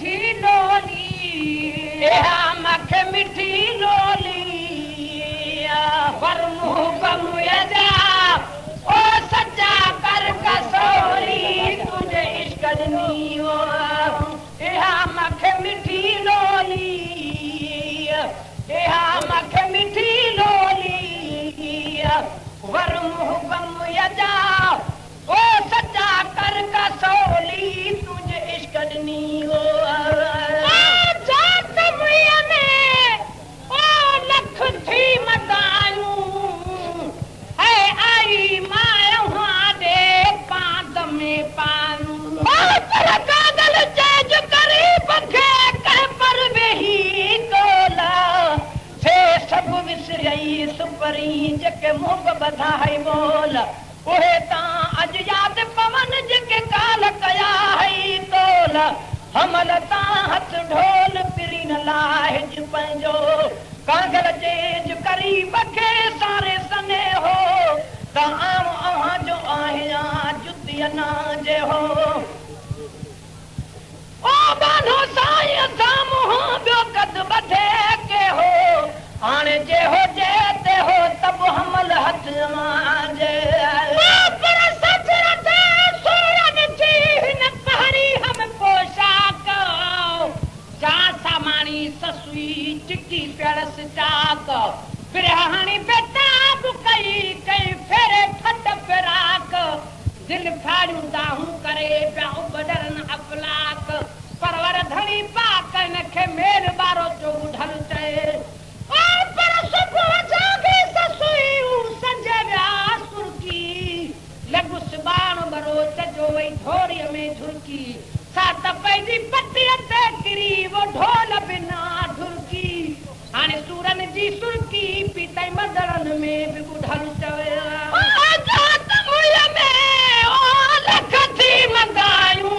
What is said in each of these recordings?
मिठी लोली मखे मिठी लोली वर मुंह बमुया जा ओ सच्चा कर कसोली तुझे इश्क नी ओ मखे मिठी लोली मखे मिठी लोली वर मुंह बमुया जा ओ सच्चा कर कसोली तुझे इश्क नी ओ जके मुख बधाई बोल उहे तां अज याद पवन जके काल कया है तोल हमल तां हथ ढोल पिरी न लाहिज पंहिंजो कागल जेज करी बखे सारे सने हो तां आम अहां जो आहियां जुती ना जे हो ओ बानो साईं असां मुंहुं ॿियो कद बधे के हो हाणे जे हो जे ते हो तब हमल हथ मांजे पर सचरत सूरन जी न पहरी हम पोशाक जा सामानी ससुई चिकी पेरस चाक बिरहानी बेताब कई फेरे फट फिराक दिल फाड़ू दाहू करे पिया बदरन अफलाक परवर धनी पाक नखे मेल बारो जो ढल चए में झुरकी सात पैदी पट्टी ते किरी वो ढोल बिना झुरकी हाने सूरन जी सुरकी पीते मदरन में भी बुढ़ल चवे जात मुया में ओ लखती मदायूं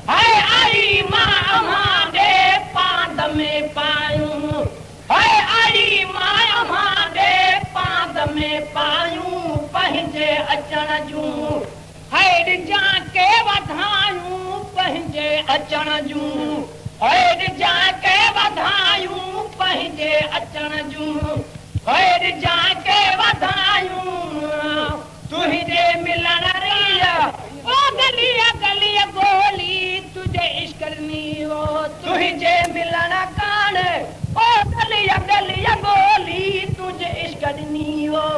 हाय आई मां मांडे पांद में पायूं हाय आई मां मांडे पांद में पायूं पंहिंजे अचण जूं हैड जाके वधायूं पंहिंजे अचण जूं हैड जाके वधायूं पंहिंजे अचण जूं हैड जाके वधायूं तुंहिंजे मिलण रिया ओ गलिया गलिया गोली तुझे इश्क नी ओ तुंहिंजे मिलण कान ओ गलिया गलिया गोली तुझे इश्क नी ओ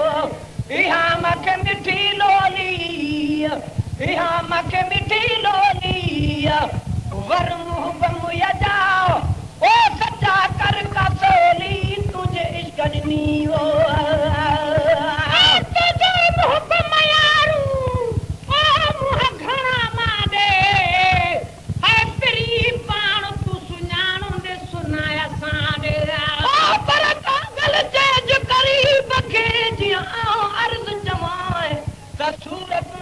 इहा मखे मिठी लोली इहा मखे मिठी लोली वर मुंह बमुया जाओ ओ सच्चा कर कसोली तुझे इश्क नी ओ तुझे मुंह बमयारू ओ मुंह घणा माडे है प्री पाण तू सुञाणो दे सुनाया साडे ओ पर कागल जेज करी बखे जिया अर्ज जमाए सूरत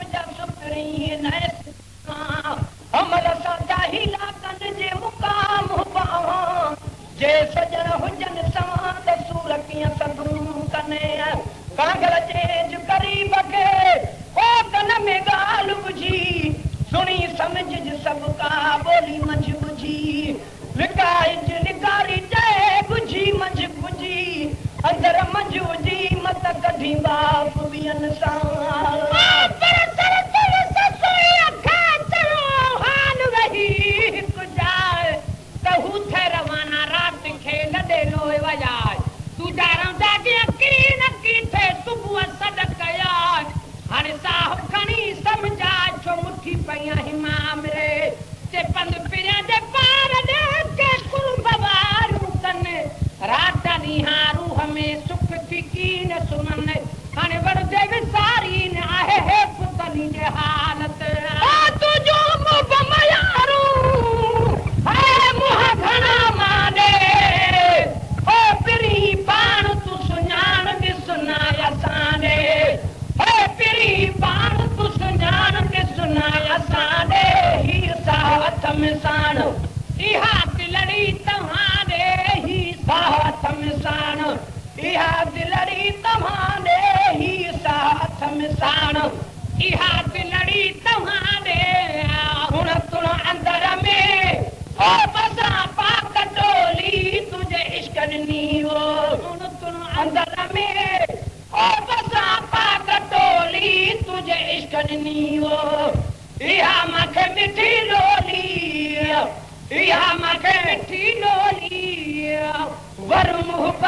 हमल साजा हीला कंद जे मुकाम पावा जे सजन हुजन सवाद सूरतियां संगू कने कागल जेज करी बके ओ कन में गाल बुझी सुनी समझ सब का बोली मंझ बुझी लिकाई लिकारी जय बुझी मंझ बुझी अंदर मंझ बुझी मत कढी बाप बियन सा इहा दिलड़ी तव्हांडे ही साथ मिसाण इहा दिलड़ी तव्हांडे हुण तुण अंदर में ओ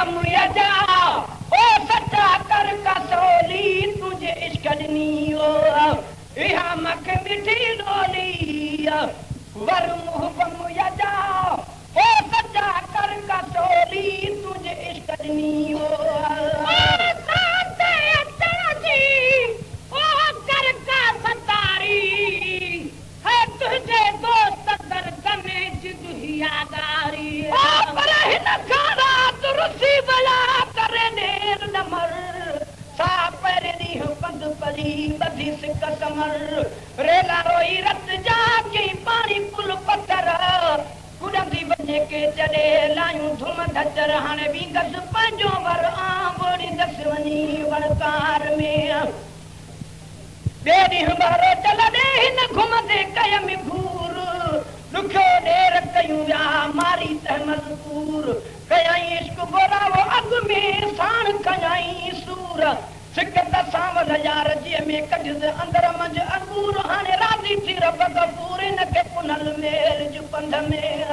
गम यजा ओ सच्चा कर कसोली तुझे इश्क ॾिनी इहा मख मिठी डोली वर मुंह गम यजा ओ सच्चा कर कसोली तुझे इश्क ॾिनी तुझे दोस्त दर्द में जिदुहियादारी पर हिन रात रुसी बला करे नेर नमर सा पर ॾींहुं पंध परी बधी सिक समर रेला रोई रत जा के पाणी पुल पत्थर कुड़ंदी वञे के चढ़े लायूं धुम धचर हाणे बि गस पंहिंजो वर आंबोड़ी दस वञी वणकार में बेड़ी हमारो चल दे न घुमदे कय में भूर दुखो ढेर कयूं या मारी त मजबूर कयाई इश्क बोरावो अग में साण कयाई सूर सिक त सावल यार जे में कढ अंदर मंझ अंगूर हाणे राजी थी रब गफूर न के पुनल मेल जो पंध में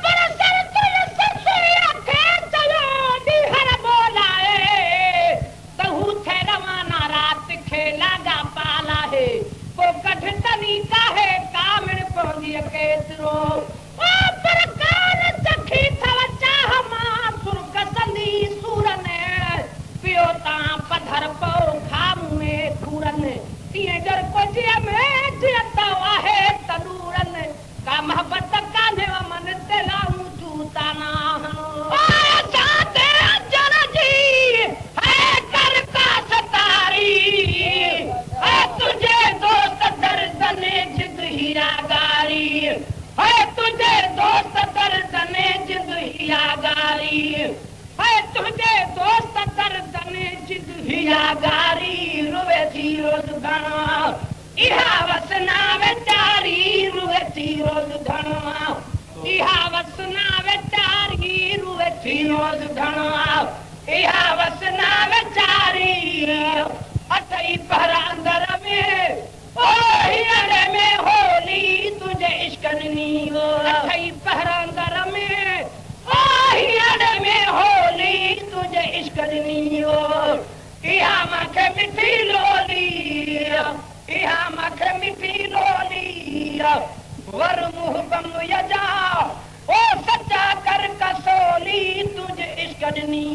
पर सर तुझ ससुया के चलो दी हर बोलाए तहू थे रवाना रात खेला को कठ तरीका है कामण पौंदी केतरो ओ पर कान चखी थव चाह मां सुर कसंदी सूरने पियो ता पधर पो खाम में खूरन तीए डर कोजे में जियता है तनूरन का मोहब्बत का ने मन ते लाऊं जूता ना ओ जाते जन जी है कर का सतारी है तुझे हियागारी है तुझे दोस्त दर्द ने जिद हियागारी है तुझे दोस्त दर्द ने जिद हियागारी रुवे थी रोज घणा इहा वसना वेचारी रुवे थी रोज घणा इहा वसना वेचारी रुवे थी रोज घणा इहा वसना वेचारी अठई पर अंदर में ओ हियर में होली तुझे इश्क ॾिनी अठई पहर अंदर में ओ हियर में होली तुझे इश्क ॾिनी इहा मूंखे मिठी लोली इहा मूंखे मिठी लोली वर मुंह गम यजा ओ सच्चा कर कसोली तुझे इश्क ॾिनी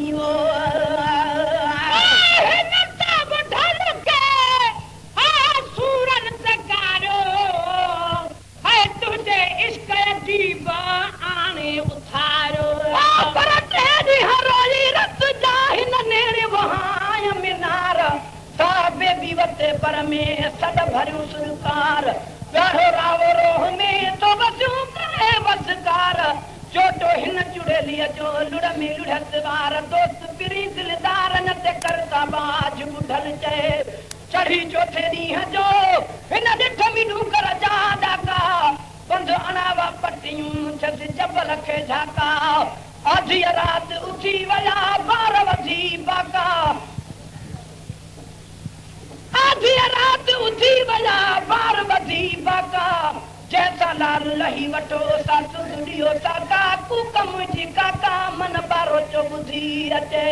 आने उथारो पर तेरी हरोली रत जाहिन नेरे वहां मीनार साबे बीवते पर में सद भरू सुरकार गारो रावो रोह में तो बसू करे बसकार चोटो हिन चुड़ेलिया जो लुड़ में लुढ़त वार दोस्त पिरी दिलदार न ते करता बाज बुढ़ल चे चढ़ी चौथे ॾींहं जो हिन ॾिठ मिठू कर जादा का बंद अनावा पट्टियूं छस जबल खे झाका आधी रात उठी वया बार वधी बाका आधी रात उठी वया बार वधी बाका जैसा लाल लही वठो सा सुडियो सा का कूकम जी काका मन बारो चो बुधी अचे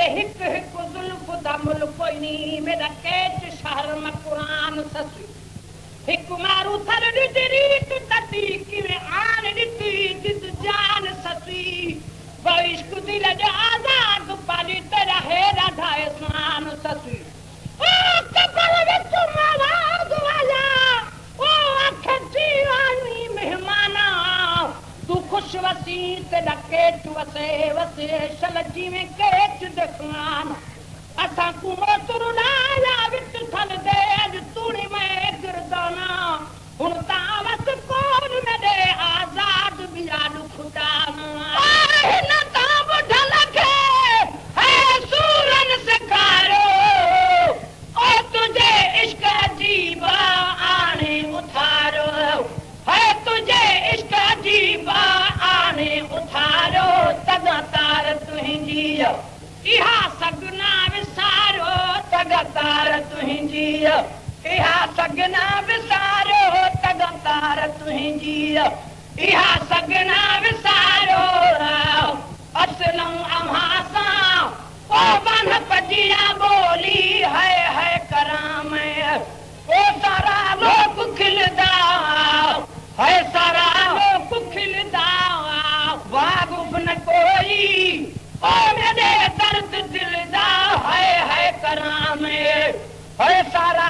हिक हिक जुल्फ दमुल कोई नी मेरा केच शहर में कुरान ससुई हिक मारू थर डिरी टटी किवे आन डिटी जिद जान ससुई बइश्क दिल जो आजाद पाली तेरा हेरा ढाए सान ससुई ओ कबर विच मवाद वाला ओ अख जीवानी मेहमाना तू खुश वसी तेरा केच वसे वसे शलजी में केच देखमान असा कुमो तुरुलाया विच थल दे तूणी में गिरदाना हुन तावत कौन में दे आजाद बियान खुदाना हिन ता बुढ़ल के है सूरन सिखारो ओ तुझे इश्क अजीब आने उतारो है तुझे इश्क अजीब आने उतारो तदा तार तुहिंजी इहा सगना विसारो तगतार तुंहिंजी इहा सगना विसारो असलम अम्हा सां ओ बन पजिया बोली है कराम ओ सारा लोग खिलदा है सारा लोग खिलदा वागुफ न कोई ओ मेरे दर्द दिलदा है कराम है सारा